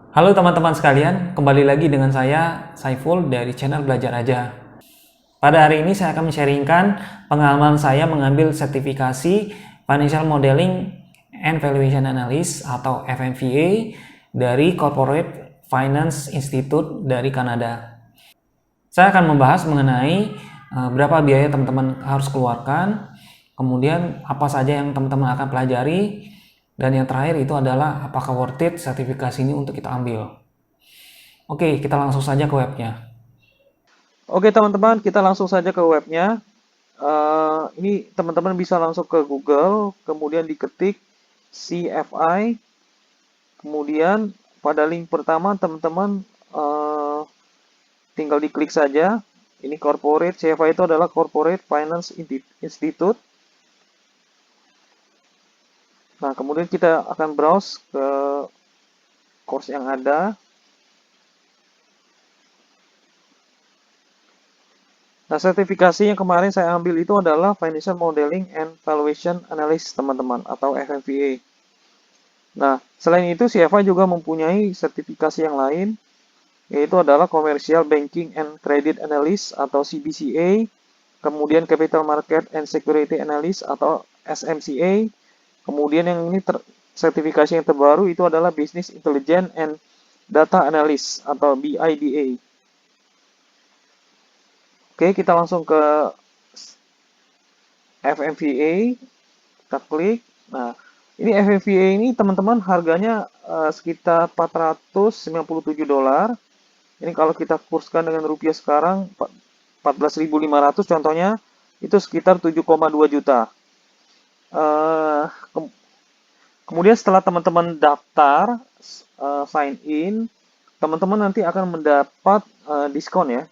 Halo teman-teman sekalian, kembali lagi dengan saya Saiful dari channel Belajar Aja. Pada hari ini saya akan men-sharingkan pengalaman saya mengambil sertifikasi Financial Modeling and Valuation Analyst atau FMVA dari Corporate Finance Institute dari Kanada. Saya akan membahas mengenai berapa biaya teman-teman harus keluarkan, kemudian apa saja yang teman-teman akan pelajari, dan yang terakhir itu adalah apakah worth it sertifikasi ini untuk kita ambil. Oke, kita langsung saja ke webnya. Oke teman-teman, kita langsung saja ke webnya. Ini teman-teman bisa langsung ke Google, kemudian diketik CFI, kemudian pada link pertama teman-teman tinggal diklik saja. Ini corporate, CFI itu adalah Corporate Finance Institute. Nah, kemudian kita akan browse ke course yang ada. Nah, sertifikasi yang kemarin saya ambil itu adalah Financial Modeling and Valuation Analyst, teman-teman, atau FMVA. Nah, selain itu CFA juga mempunyai sertifikasi yang lain, yaitu adalah Commercial Banking and Credit Analyst atau CBCA, kemudian Capital Market and Security Analyst atau SMCA, kemudian yang ini sertifikasi yang terbaru itu adalah Business Intelligence and Data Analyst atau BIDA. Oke, kita langsung ke FMVA, kita klik. Nah, ini FMVA ini teman-teman harganya sekitar $497. Ini kalau kita kurskan dengan rupiah sekarang 14.500 contohnya itu sekitar 7,2 juta. Eh, Kemudian setelah teman-teman daftar, sign in, teman-teman nanti akan mendapat diskon ya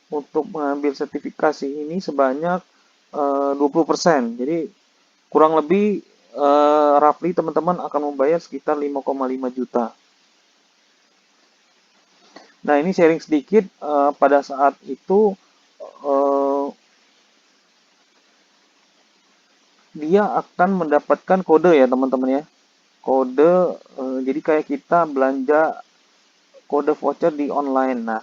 untuk mengambil sertifikasi ini sebanyak 20%. Jadi kurang lebih roughly teman-teman akan membayar sekitar 5,5 juta. Nah, ini sharing sedikit pada saat itu eh, dia akan mendapatkan kode ya teman-teman ya. Kode jadi kayak kita belanja kode voucher di online. Nah,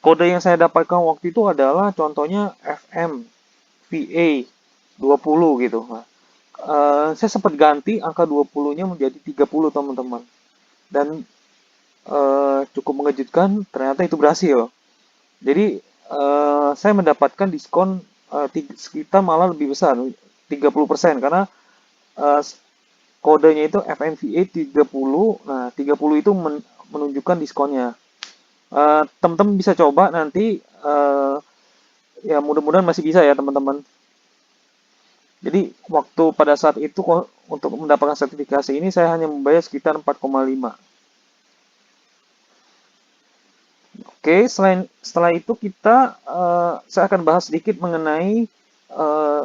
kode yang saya dapatkan waktu itu adalah contohnya FMVA 20 gitu. Nah, saya sempat ganti angka 20-nya menjadi 30 teman-teman. Dan cukup mengejutkan ternyata itu berhasil. Jadi saya mendapatkan diskon sekitar malah lebih besar 30% karena eh, kodenya itu FMVA 30. Nah, 30 itu menunjukkan diskonnya. Teman-teman bisa coba nanti ya mudah-mudahan masih bisa ya teman-teman. Jadi waktu pada saat itu untuk mendapatkan sertifikasi ini saya hanya membayar sekitar 4,5. Oke, setelah itu saya akan bahas sedikit mengenai eh,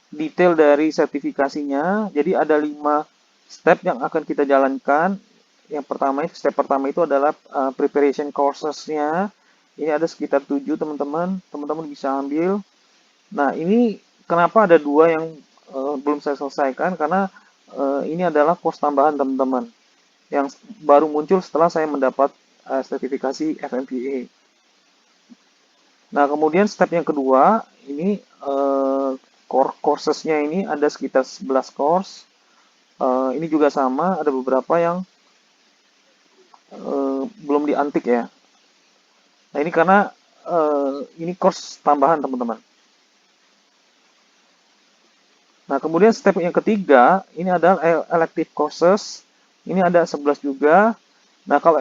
detail dari sertifikasinya. Jadi ada 5 step yang akan kita jalankan. Yang pertama itu step pertama itu adalah preparation courses-nya. Ini ada sekitar 7 teman-teman. Teman-teman bisa ambil. Nah, ini kenapa ada 2 yang belum saya selesaikan karena ini adalah course tambahan teman-teman yang baru muncul setelah saya mendapat sertifikasi FMVA. Nah, kemudian step yang kedua, ini core coursesnya ini ada sekitar 11 course. Ini juga sama, ada beberapa yang belum diantik ya. Nah, ini karena ini course tambahan, teman-teman. Nah, kemudian step yang ketiga, ini adalah elective courses. Ini ada 11 juga. Nah, kalau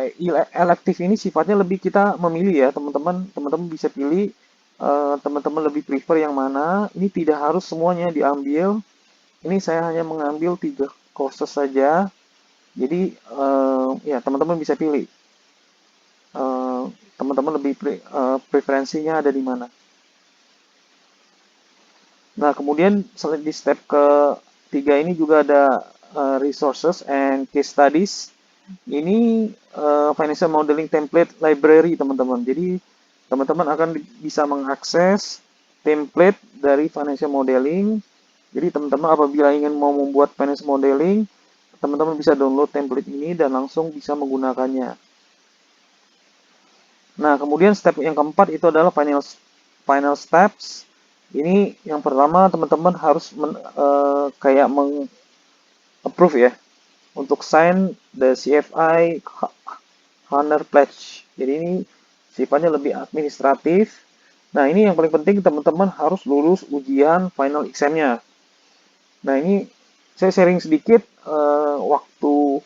elective ini sifatnya lebih kita memilih ya, teman-teman. Teman-teman bisa pilih, teman-teman lebih prefer yang mana. Ini tidak harus semuanya diambil. Ini saya hanya mengambil 3 courses saja. Jadi, ya teman-teman bisa pilih. Eh, Teman-teman lebih preferensinya ada di mana. Nah, kemudian di step ketiga ini juga ada resources and case studies. Ini financial modeling template library, teman-teman. Jadi, teman-teman akan bisa mengakses template dari financial modeling. Jadi, teman-teman apabila ingin mau membuat financial modeling, teman-teman bisa download template ini dan langsung bisa menggunakannya. Nah, kemudian step yang keempat itu adalah final steps. Ini yang pertama teman-teman harus kayak approve ya untuk sign the CFI Honor Pledge. Jadi ini sifatnya lebih administratif. Nah, ini yang paling penting teman-teman harus lulus ujian final exam-nya. Nah, ini saya sharing sedikit waktu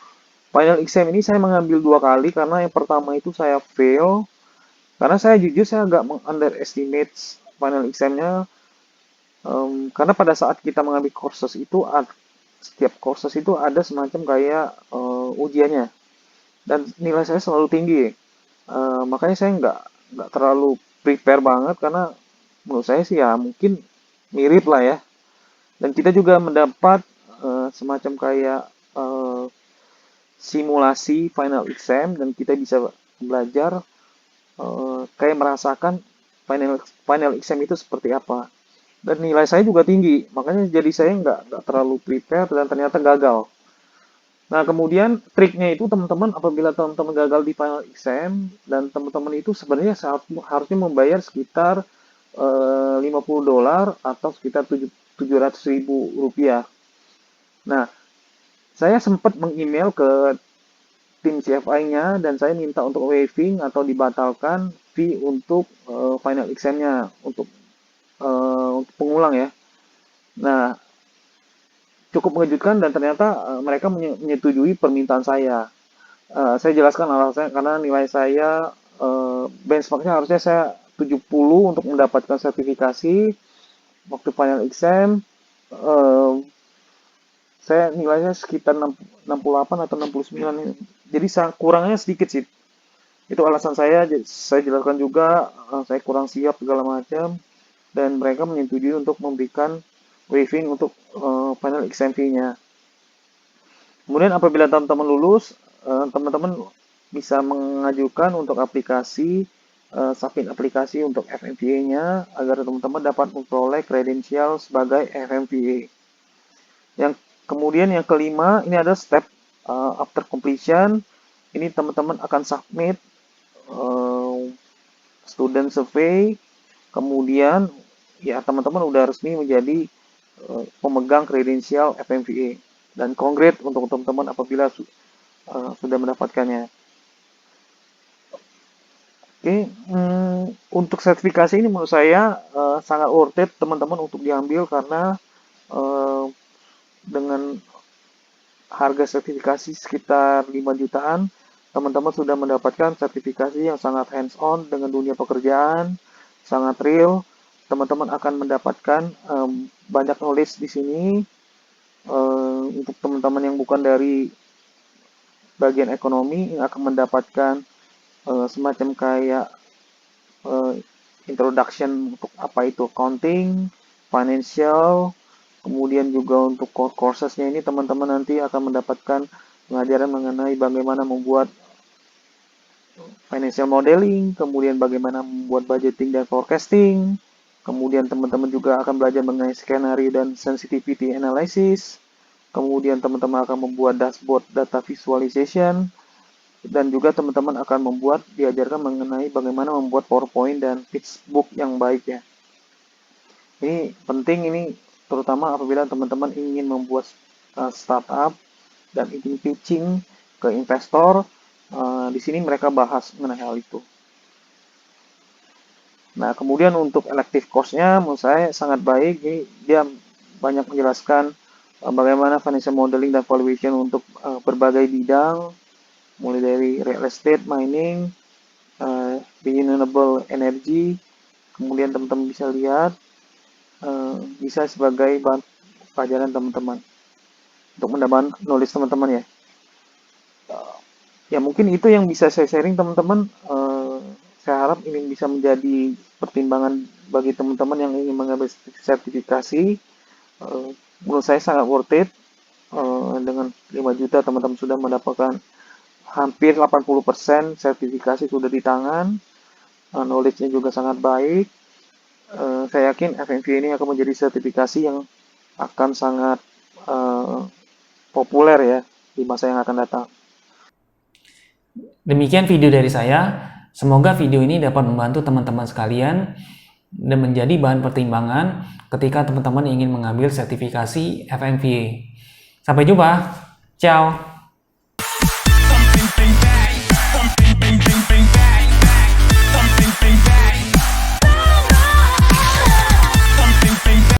final exam ini saya mengambil 2 kali karena yang pertama itu saya fail karena saya jujur saya agak underestimate final exam-nya karena pada saat kita mengambil courses itu setiap courses itu ada semacam kayak ujiannya dan nilai saya selalu tinggi. Makanya saya nggak terlalu prepare banget karena menurut saya sih ya mungkin mirip lah ya. Dan kita juga mendapat semacam kayak simulasi final exam dan kita bisa belajar kayak merasakan final exam itu seperti apa. Dan nilai saya juga tinggi, makanya jadi saya nggak terlalu prepare dan ternyata gagal. Nah, kemudian triknya itu teman-teman apabila teman-teman gagal di final exam dan teman-teman itu sebenarnya harusnya membayar sekitar $50 atau sekitar 700.000 rupiah. Nah, saya sempat meng-email ke tim CFI-nya dan saya minta untuk waiving atau dibatalkan fee untuk final exam-nya untuk pengulang ya. Nah, cukup mengejutkan dan ternyata mereka menyetujui permintaan saya. Saya jelaskan alasannya karena nilai saya benchmarknya harusnya saya 70 untuk mendapatkan sertifikasi. Waktu final exam saya nilainya sekitar 68 atau 69. Jadi kurangnya sedikit sih. Itu alasan saya jelaskan juga saya kurang siap segala macam dan mereka menyetujui untuk memberikan waiving untuk final exam fee-nya. Kemudian apabila teman-teman lulus, teman-teman bisa mengajukan untuk submit aplikasi untuk FMVA-nya agar teman-teman dapat memperoleh kredensial sebagai FMVA. Yang kemudian yang kelima, ini ada step after completion. Ini teman-teman akan submit student survey, kemudian ya teman-teman udah resmi menjadi pemegang kredensial FMVA dan congrats untuk teman-teman apabila sudah mendapatkannya. Oke, untuk sertifikasi ini menurut saya sangat worth it teman-teman untuk diambil karena uh, dengan harga sertifikasi sekitar 5 jutaan, teman-teman sudah mendapatkan sertifikasi yang sangat hands-on dengan dunia pekerjaan, sangat real. Teman-teman akan mendapatkan banyak knowledge di sini untuk teman-teman yang bukan dari bagian ekonomi yang akan mendapatkan semacam kayak uh, introduction untuk apa itu accounting, financial, kemudian juga untuk core coursesnya ini teman-teman nanti akan mendapatkan pengajaran mengenai bagaimana membuat financial modeling, kemudian bagaimana membuat budgeting dan forecasting, kemudian teman-teman juga akan belajar mengenai skenario dan sensitivity analysis, kemudian teman-teman akan membuat dashboard data visualization, dan juga teman-teman akan diajarkan mengenai bagaimana membuat PowerPoint dan pitch book yang baik ya. Ini penting ini terutama apabila teman-teman ingin membuat startup dan ingin pitching ke investor. Di sini mereka bahas mengenai hal itu. Nah, kemudian untuk elective course-nya menurut saya sangat baik. Ini dia banyak menjelaskan bagaimana financial modeling dan valuation untuk berbagai bidang, mulai dari real estate, mining, renewable energy. Kemudian teman-teman bisa lihat bisa sebagai bahan pelajaran teman-teman untuk menambah knowledge teman-teman ya. Ya mungkin itu yang bisa saya sharing teman-teman. Saya harap ini bisa menjadi pertimbangan bagi teman-teman yang ingin mengambil sertifikasi. Menurut saya sangat worth it. Dengan 5 juta teman-teman sudah mendapatkan hampir 80% sertifikasi sudah di tangan. Knowledge-nya juga sangat baik. Saya yakin FMV ini akan menjadi sertifikasi yang akan sangat populer ya di masa yang akan datang. Demikian video dari saya. Semoga video ini dapat membantu teman-teman sekalian dan menjadi bahan pertimbangan ketika teman-teman ingin mengambil sertifikasi FMVA. Sampai jumpa. Ciao.